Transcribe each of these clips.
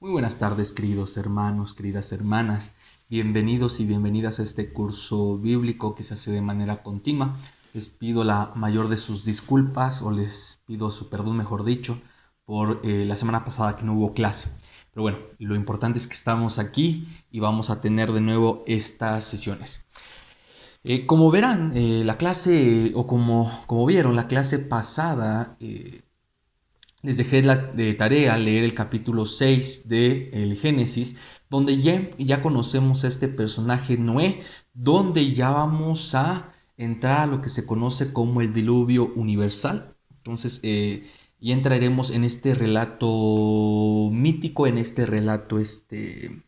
Muy buenas tardes, queridos hermanos, queridas hermanas. Bienvenidos y bienvenidas a este curso bíblico que se hace de manera continua. Les pido la mayor de sus disculpas, o les pido su perdón, mejor dicho, por la semana pasada que no hubo clase. Pero bueno, lo importante es que estamos aquí y vamos a tener de nuevo estas sesiones. Como verán, la clase, o como vieron, la clase pasada les dejé de tarea leer el capítulo 6 de el Génesis, donde ya conocemos a este personaje Noé, donde ya vamos a entrar a lo que se conoce como el diluvio universal. Entonces, ya entraremos en este relato mítico, en este relato de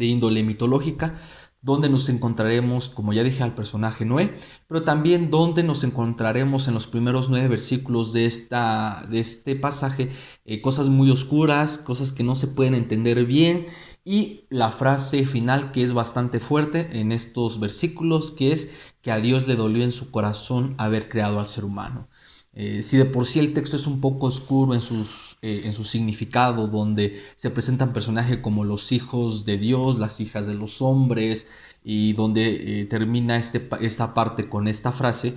índole mitológica, donde nos encontraremos, como ya dije, al personaje Noé, pero también donde nos encontraremos en los primeros 9 versículos de este pasaje, cosas muy oscuras, cosas que no se pueden entender bien, y la frase final que es bastante fuerte en estos versículos, que es que a Dios le dolió en su corazón haber creado al ser humano. Si de por sí el texto es un poco oscuro en su significado, donde se presentan personajes como los hijos de Dios, las hijas de los hombres, y donde termina esta parte con esta frase,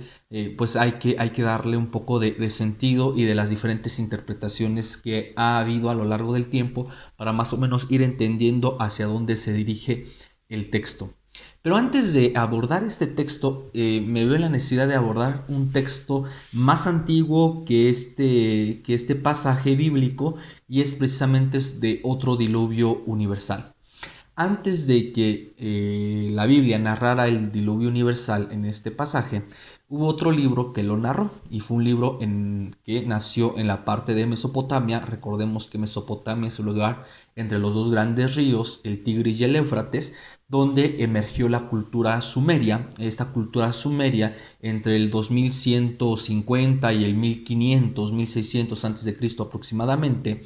pues hay que darle un poco de sentido y de las diferentes interpretaciones que ha habido a lo largo del tiempo para más o menos ir entendiendo hacia dónde se dirige el texto. Pero antes de abordar este texto, me veo en la necesidad de abordar un texto más antiguo que este pasaje bíblico, y es precisamente de otro diluvio universal. Antes de que la Biblia narrara el diluvio universal en este pasaje, hubo otro libro que lo narró, y fue un libro que nació en la parte de Mesopotamia. Recordemos que Mesopotamia es un lugar entre los dos grandes ríos, el Tigris y el Éufrates, donde emergió la cultura sumeria. Esta cultura sumeria, entre el 2150 y el 1500, 1600 a.C. aproximadamente,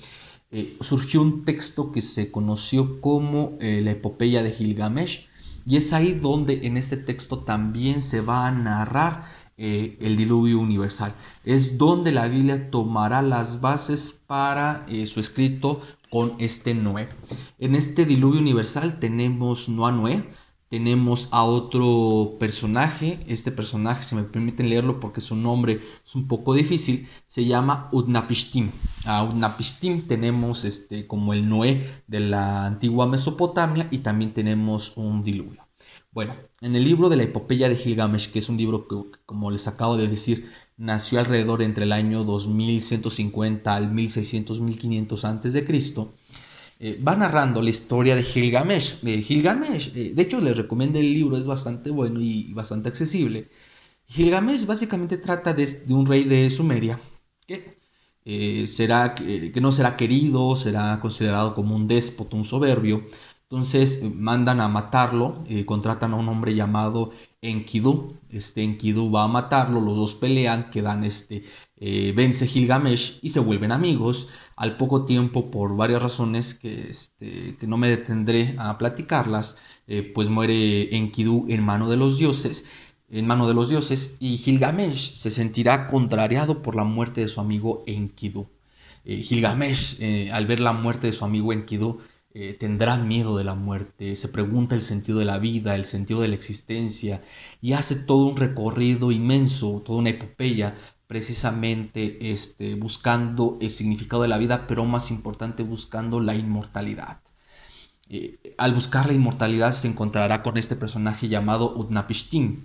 surgió un texto que se conoció como la epopeya de Gilgamesh, y es ahí donde en este texto también se va a narrar el diluvio universal. Es donde la Biblia tomará las bases para su escrito con este Noé. En este diluvio universal tenemos no a Noé, tenemos a otro personaje. Este personaje, si me permiten leerlo porque su nombre es un poco difícil, se llama Utnapishtim. A Utnapishtim tenemos como el Noé de la antigua Mesopotamia, y también tenemos un diluvio. Bueno, en el libro de la epopeya de Gilgamesh, que es un libro que, como les acabo de decir, nació alrededor entre el año 2150 al 1600-1500 a.C., va narrando la historia de Gilgamesh. De hecho, les recomiendo el libro, es bastante bueno y bastante accesible. Gilgamesh básicamente trata de un rey de Sumeria que, que no será querido, será considerado como un déspota, un soberbio. Entonces mandan a matarlo, contratan a un hombre llamado Enkidu. Este Enkidu va a matarlo, los dos pelean, vence Gilgamesh y se vuelven amigos. Al poco tiempo, por varias razones que no me detendré a platicarlas, pues muere Enkidu en mano de los dioses, y Gilgamesh se sentirá contrariado por la muerte de su amigo Enkidu. Gilgamesh, al ver la muerte de su amigo Enkidu, tendrá miedo de la muerte, se pregunta el sentido de la vida, el sentido de la existencia, y hace todo un recorrido inmenso, toda una epopeya, precisamente buscando el significado de la vida, pero más importante, buscando la inmortalidad. Al buscar la inmortalidad se encontrará con este personaje llamado Utnapishtim,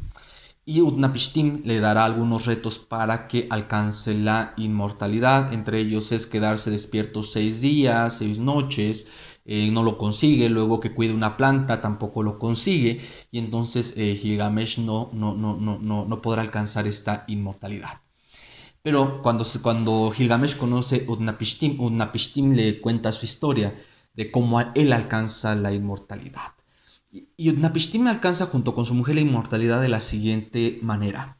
y Utnapishtim le dará algunos retos para que alcance la inmortalidad. Entre ellos es quedarse despierto 6 días, 6 noches. No lo consigue. Luego que cuide una planta, tampoco lo consigue. Y entonces Gilgamesh no podrá alcanzar esta inmortalidad. Pero cuando Gilgamesh conoce a Utnapishtim, Utnapishtim le cuenta su historia de cómo él alcanza la inmortalidad. Y Utnapishtim alcanza junto con su mujer la inmortalidad de la siguiente manera.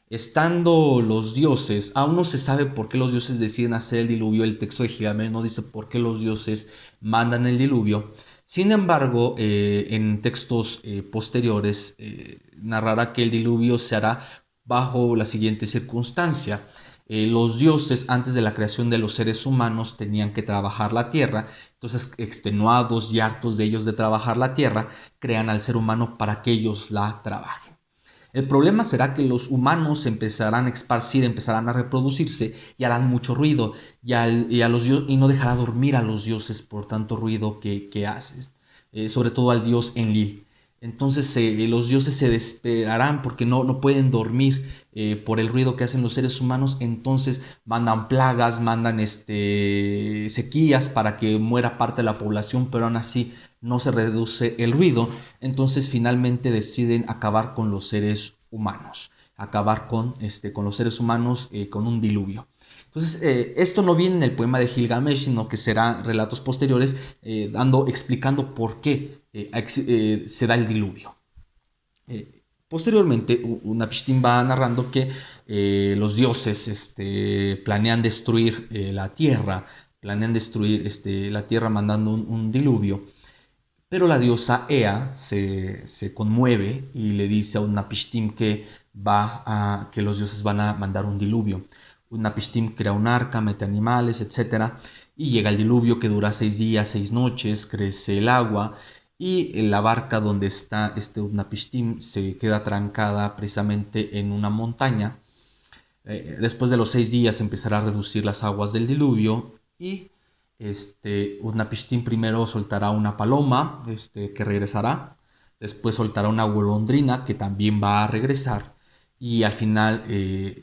Estando los dioses, aún no se sabe por qué los dioses deciden hacer el diluvio. El texto de Gilgamesh no dice por qué los dioses mandan el diluvio. Sin embargo, en textos posteriores narrará que el diluvio se hará bajo la siguiente circunstancia. Los dioses antes de la creación de los seres humanos tenían que trabajar la tierra, entonces extenuados y hartos de ellos de trabajar la tierra, crean al ser humano para que ellos la trabajen. El problema será que los humanos empezarán a esparcir, empezarán a reproducirse y harán mucho ruido y no dejará dormir a los dioses por tanto ruido que haces, sobre todo al dios Enlil. Entonces los dioses se desesperarán porque no pueden dormir por el ruido que hacen los seres humanos. Entonces mandan plagas, mandan sequías para que muera parte de la población, pero aún así no se reduce el ruido. Entonces finalmente deciden acabar con los seres humanos, acabar con los seres humanos con un diluvio. Entonces, esto no viene en el poema de Gilgamesh, sino que serán relatos posteriores explicando por qué se da el diluvio. Posteriormente, Utnapishtim va narrando que los dioses planean destruir la tierra, mandando un diluvio. Pero la diosa Ea se conmueve y le dice a Utnapishtim que los dioses van a mandar un diluvio. Utnapishtim crea un arca, mete animales, etc. Y llega el diluvio que dura 6 días, 6 noches, crece el agua y la barca donde está Utnapishtim se queda trancada precisamente en una montaña. Después de los 6 días empezará a reducir las aguas del diluvio y Utnapishtim primero soltará una paloma que regresará, después soltará una golondrina que también va a regresar y al final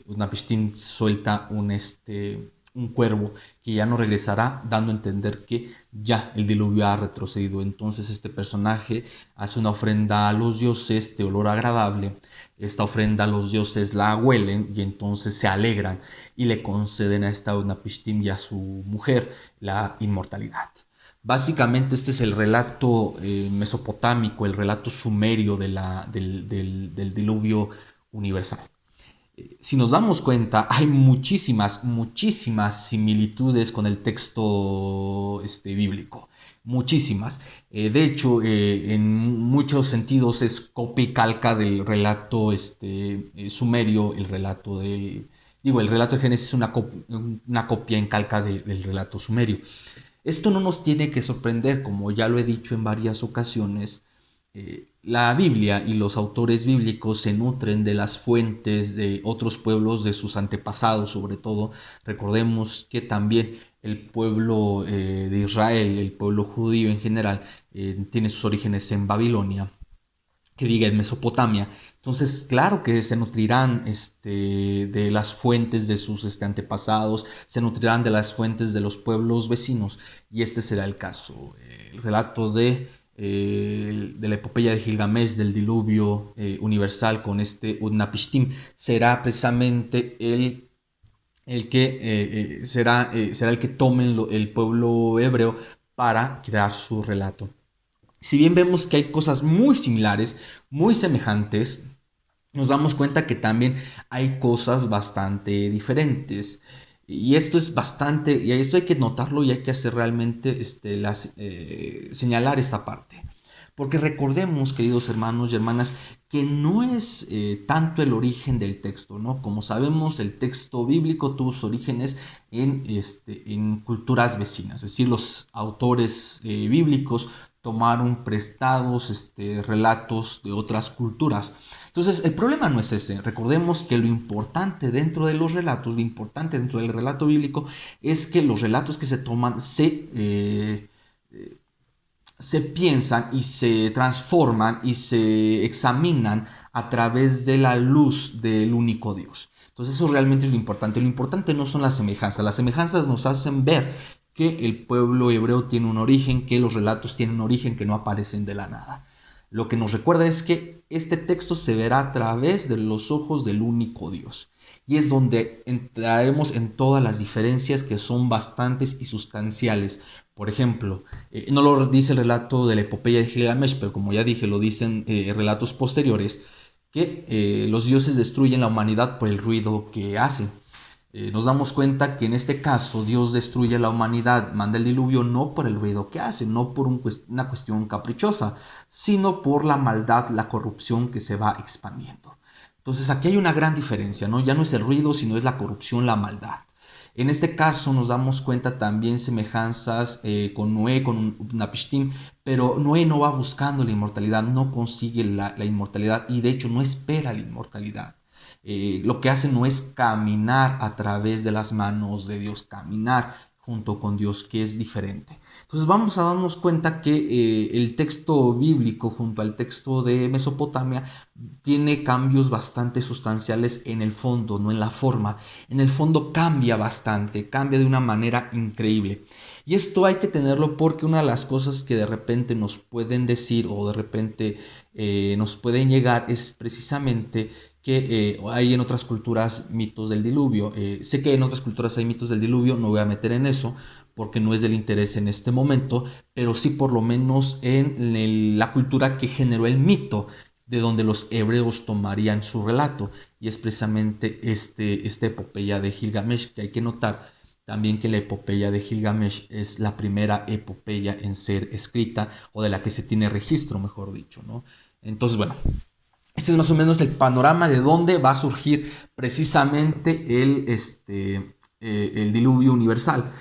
Utnapishtim suelta un cuervo que ya no regresará, dando a entender que ya el diluvio ha retrocedido. Entonces este personaje hace una ofrenda a los dioses de olor agradable. Esta ofrenda los dioses la huelen y entonces se alegran y le conceden a esta Utnapishtim y a su mujer la inmortalidad. Básicamente este es el relato mesopotámico, el relato sumerio del diluvio universal. Si nos damos cuenta, hay muchísimas similitudes con el texto bíblico. Muchísimas. De hecho, en muchos sentidos es copia y calca del relato sumerio, el relato de Génesis es una copia en calca del relato sumerio. Esto no nos tiene que sorprender, como ya lo he dicho en varias ocasiones. La Biblia y los autores bíblicos se nutren de las fuentes de otros pueblos, de sus antepasados sobre todo. Recordemos que también el pueblo de Israel, el pueblo judío en general, tiene sus orígenes en Babilonia, que diga en Mesopotamia. Entonces, claro que se nutrirán de las fuentes de sus antepasados, se nutrirán de las fuentes de los pueblos vecinos, y este será el caso. El relato de la epopeya de Gilgamesh, del diluvio universal con Utnapishtim, será precisamente será el que tome el pueblo hebreo para crear su relato. Si bien vemos que hay cosas muy similares, muy semejantes, nos damos cuenta que también hay cosas bastante diferentes. Y esto hay que notarlo y hay que hacer realmente señalar esta parte. Porque recordemos, queridos hermanos y hermanas, que no es tanto el origen del texto, ¿no? Como sabemos, el texto bíblico tuvo sus orígenes en culturas vecinas, es decir, los autores bíblicos tomaron prestados relatos de otras culturas. Entonces, el problema no es ese. Recordemos que lo importante dentro de los relatos, lo importante dentro del relato bíblico, es que los relatos que se toman se piensan y se transforman y se examinan a través de la luz del único Dios. Entonces eso realmente es lo importante. Lo importante no son las semejanzas. Las semejanzas nos hacen ver que el pueblo hebreo tiene un origen, que los relatos tienen un origen, que no aparecen de la nada. Lo que nos recuerda es que este texto se verá a través de los ojos del único Dios. Y es donde entraremos en todas las diferencias que son bastantes y sustanciales. Por ejemplo, no lo dice el relato de la epopeya de Gilgamesh, pero como ya dije, lo dicen relatos posteriores, que los dioses destruyen la humanidad por el ruido que hacen. Nos damos cuenta que en este caso Dios destruye a la humanidad, manda el diluvio no por el ruido que hace, no por una cuestión caprichosa, sino por la maldad, la corrupción que se va expandiendo. Entonces aquí hay una gran diferencia, ¿no? Ya no es el ruido, sino es la corrupción, la maldad. En este caso nos damos cuenta también semejanzas con Noé, con Napishtim, pero Noé no va buscando la inmortalidad, no consigue la inmortalidad y de hecho no espera la inmortalidad. Lo que hace no es caminar a través de las manos de Dios, caminar junto con Dios, que es diferente. Entonces vamos a darnos cuenta que el texto bíblico junto al texto de Mesopotamia tiene cambios bastante sustanciales en el fondo, no en la forma. En el fondo cambia bastante, cambia de una manera increíble. Y esto hay que tenerlo porque una de las cosas que de repente nos pueden decir o de repente nos pueden llegar es precisamente que hay en otras culturas mitos del diluvio. Sé que en otras culturas hay mitos del diluvio, no voy a meter en eso porque no es del interés en este momento, pero sí por lo menos en la cultura que generó el mito de donde los hebreos tomarían su relato, y es precisamente esta epopeya de Gilgamesh, que hay que notar también que la epopeya de Gilgamesh es la primera epopeya en ser escrita, o de la que se tiene registro, mejor dicho, ¿no? Entonces, bueno, este es más o menos el panorama de dónde va a surgir precisamente el diluvio universal.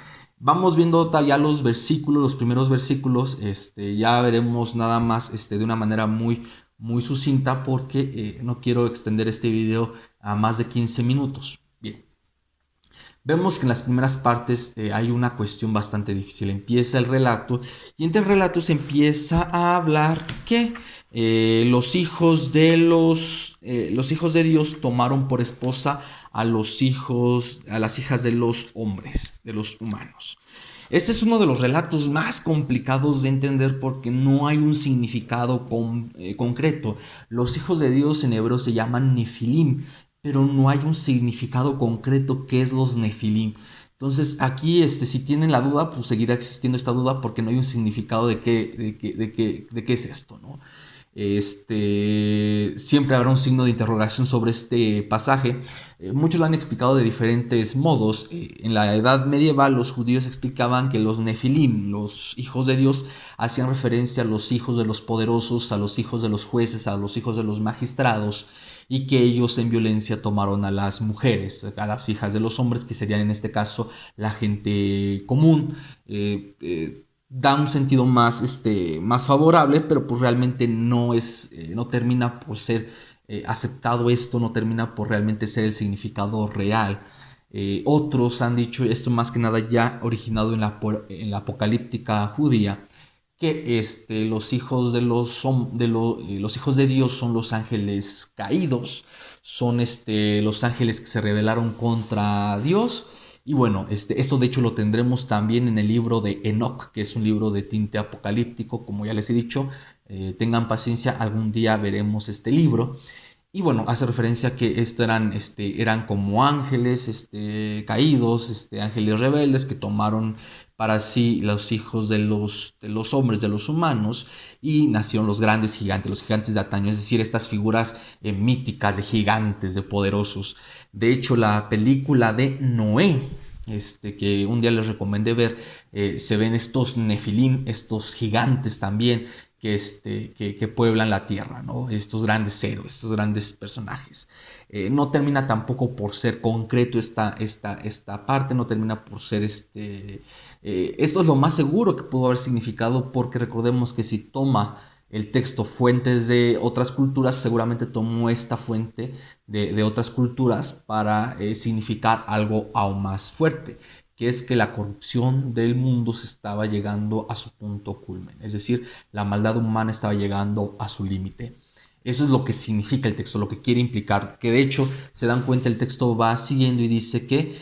Vamos viendo ya los versículos, los primeros versículos, ya veremos nada más de una manera muy sucinta porque no quiero extender este video a más de 15 minutos. Bien, vemos que en las primeras partes hay una cuestión bastante difícil. Empieza el relato y entre el relato se empieza a hablar que los hijos de Dios tomaron por esposa a las hijas de los hombres, de los humanos. Este es uno de los relatos más complicados de entender porque no hay un significado concreto. Los hijos de Dios en hebreo se llaman Nefilim, pero no hay un significado concreto que es los Nefilim. Entonces aquí, si tienen la duda, pues seguirá existiendo esta duda porque no hay un significado de qué es esto, ¿no? Siempre habrá un signo de interrogación sobre este pasaje. Muchos lo han explicado de diferentes modos. En la edad medieval los judíos explicaban que los nefilim, los hijos de Dios, hacían referencia a los hijos de los poderosos, a los hijos de los jueces, a los hijos de los magistrados, y que ellos en violencia tomaron a las mujeres, a las hijas de los hombres, que serían en este caso la gente común. Da un sentido más favorable, pero pues realmente no termina por ser aceptado esto, no termina por realmente ser el significado real. Otros han dicho esto más que nada ya originado en la apocalíptica judía, que los hijos de Dios son los ángeles caídos, son los ángeles que se rebelaron contra Dios. Y bueno, esto de hecho lo tendremos también en el libro de Enoch, que es un libro de tinte apocalíptico, como ya les he dicho. Tengan paciencia, algún día veremos este libro. Y bueno, hace referencia a que eran como ángeles caídos, ángeles rebeldes que tomaron para sí los hijos de los hombres, de los humanos, y nacieron los gigantes de antaño, es decir, estas figuras míticas de gigantes, de poderosos. De hecho, la película de Noé, que un día les recomendé ver, se ven estos nefilim, estos gigantes también, que pueblan la tierra, ¿no? Estos grandes héroes, estos grandes personajes. No termina tampoco por ser concreto esta parte, no termina por ser esto es lo más seguro que pudo haber significado, porque recordemos que si toma el texto fuentes de otras culturas, seguramente tomó esta fuente de otras culturas para significar algo aún más fuerte, que es que la corrupción del mundo se estaba llegando a su punto culmen, es decir, la maldad humana estaba llegando a su límite. Eso es lo que significa el texto, lo que quiere implicar, que de hecho se dan cuenta, el texto va siguiendo y dice que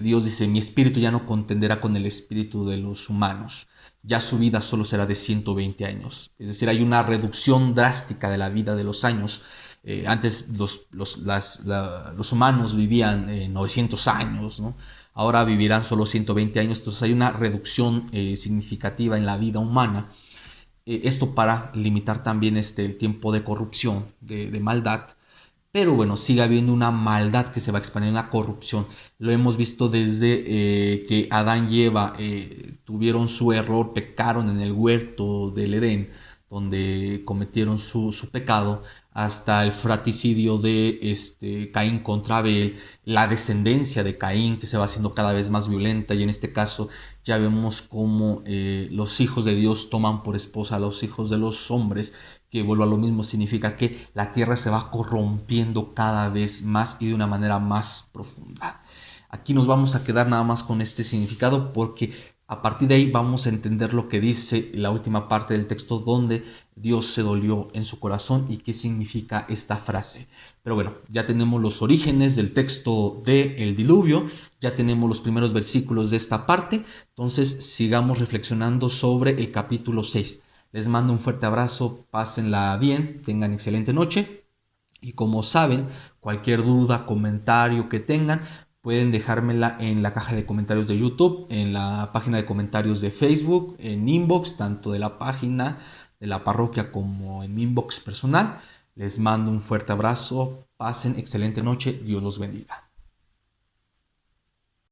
Dios dice: mi espíritu ya no contenderá con el espíritu de los humanos, ya su vida solo será de 120 años. Es decir, hay una reducción drástica de la vida, de los años. Antes los humanos vivían 900 años, ¿no? Ahora vivirán solo 120 años, entonces hay una reducción significativa en la vida humana. Esto para limitar también el tiempo de corrupción, de maldad. Pero bueno, sigue habiendo una maldad que se va expandiendo, una corrupción. Lo hemos visto desde que Adán y Eva tuvieron su error, pecaron en el huerto del Edén. donde cometieron su pecado, hasta el fratricidio de Caín contra Abel, la descendencia de Caín que se va haciendo cada vez más violenta, y en este caso ya vemos cómo los hijos de Dios toman por esposa a los hijos de los hombres, que vuelvo a lo mismo, significa que la tierra se va corrompiendo cada vez más y de una manera más profunda. Aquí nos vamos a quedar nada más con este significado, porque a partir de ahí vamos a entender lo que dice la última parte del texto, donde Dios se dolió en su corazón y qué significa esta frase. Pero bueno, ya tenemos los orígenes del texto del diluvio, ya tenemos los primeros versículos de esta parte, entonces sigamos reflexionando sobre el capítulo 6. Les mando un fuerte abrazo, pásenla bien, tengan excelente noche, y como saben, cualquier duda, comentario que tengan, pueden dejármela en la caja de comentarios de YouTube, en la página de comentarios de Facebook, en inbox, tanto de la página de la parroquia como en mi inbox personal. Les mando un fuerte abrazo, pasen excelente noche, Dios los bendiga.